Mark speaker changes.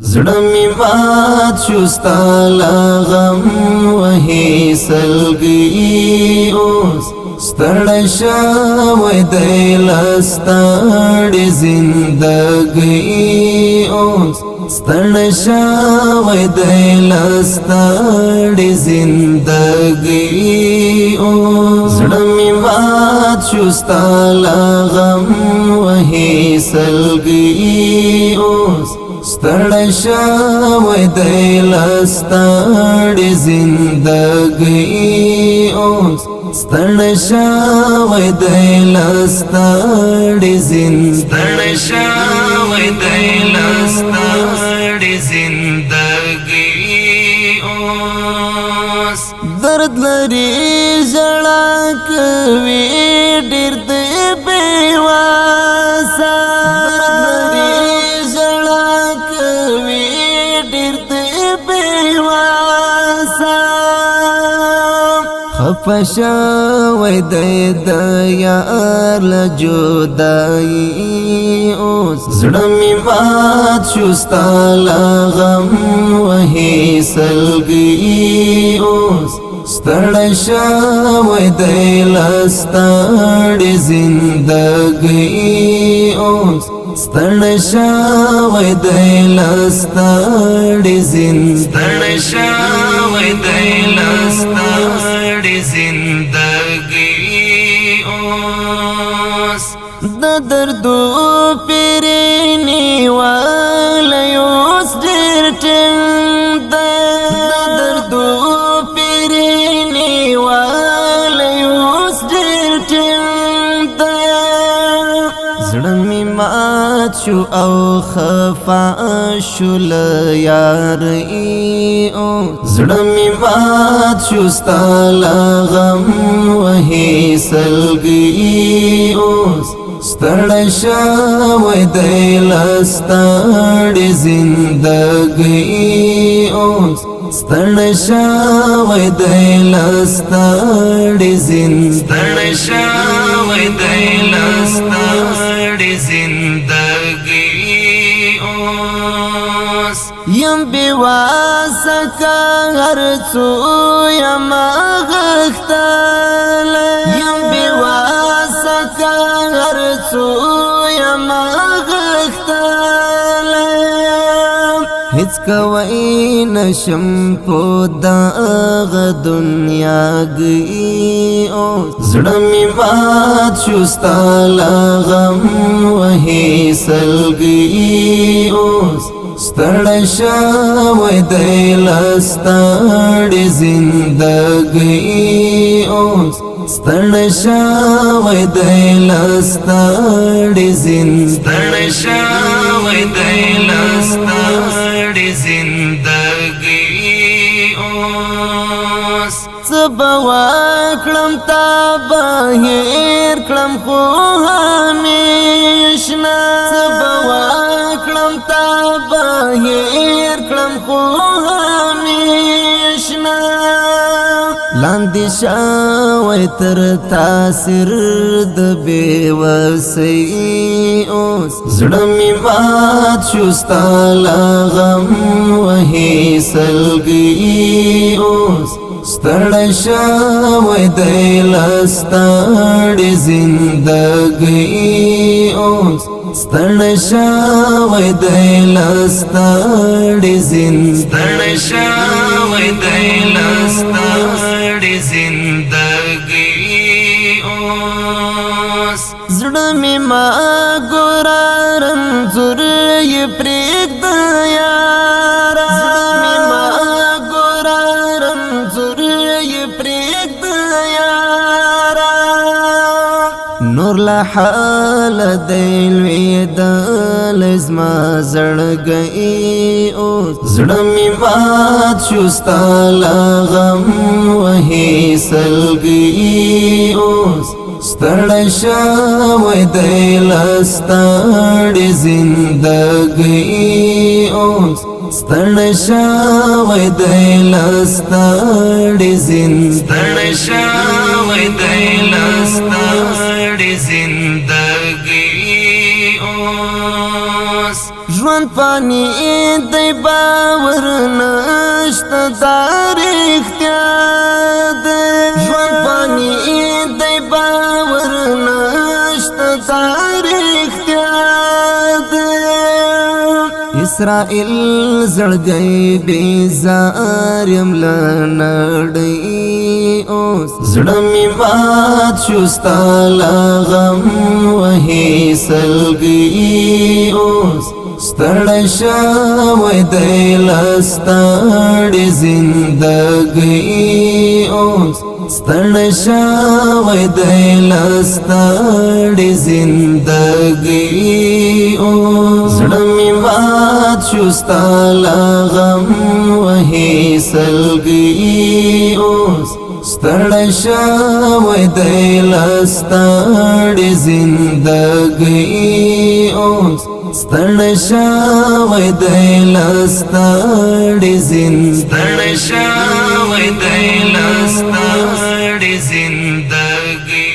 Speaker 1: زړه می مات شو ستا له غم وهي سلګي اوس ستړی شوی دی له ستړې زندګۍ اوس ستړی شوی دی له ستړې زندګۍ اوس زړه می مات شو ستا له غم وهي سلګي اوس ستړی شوی دی له ستړې زندګۍ اوس ستړی شوی دی له ستړې زندګۍ اوس درد لري ژړا کوي ډېر دی بېواسه خفه شوی دی د یار له جدایي اوس زړه می مات شو ستا له غم وهي سلګي اوس ستړی شوی دی له ستړې زندګۍ اوس ستړی شوی دی له ستړې زندګۍ اوس د دردو پیرینې والی اوس ډېر ټینګ دی د دردو پیرینې والی اوس ډېر ټینګ دی زړه می مات شو او خفا شو له یارۍ اوس زړه می مات شو ستا له غم وهي سلګي اوس ستړی شوی دی له ستړې زندګۍ اوس ستړی شوی دی له ستړې زندګۍ اوس یم بېواسه که هر څو یم غښتلی یم بېواسه که هر څو یم غښتلی هیڅ کوی نشم په دغه دنیاګۍ اوس زړه می مات شو ستا له غم وهي سلګي اوس ستړی شوی دی له ستړې زندګۍ اوس ستړی شوی دی له ستړې زندګۍ اوس څه به وکړم تا به هېر کړم خو همیشنه څه به وکړم تا به هېر کړم خو همیشنه لاندې شوی تر تاثیر د بېوسۍ اوس زړه می مات شو ستا له غم وهي سلګي اوس ستړی شوی دی له ستړې زندګۍ اوس ستړی شوی دی له ستړې زندګۍ اوس زړه می ما ګوره رنځور یې پرېږده یاره زړه می ما ګوره رنځور یې پرېږده یاره نور له حاله دی لوېدلی زما زړګۍ اوس زړه می مات شو ستا له غم وهي سلګي اوس ستړی شوی دی له ستړې زندګۍ اوس ستړی شوی دی له ستړې زندګۍ اوس ژوند فانی دی باور نشته دا رښتیا ده ژوند فانی دی باور نشته دا رښتیا ده اسرائیل زړګی بیزار یم له نړۍ اوس زړه مې مات شو ستا له غم وهي سلګي اوس ستړی شوی دی له ستړې زندګۍ اوس ستړی شوی دی له ستړې زندګۍ اوس زړه مې مات شو ستا له غم وهي سلګي اوس ستړی شوی دی له ستړې زندګۍ اوس ستړی شوی دی له ستړې زندګۍ شوی دی له ستړې زندګۍ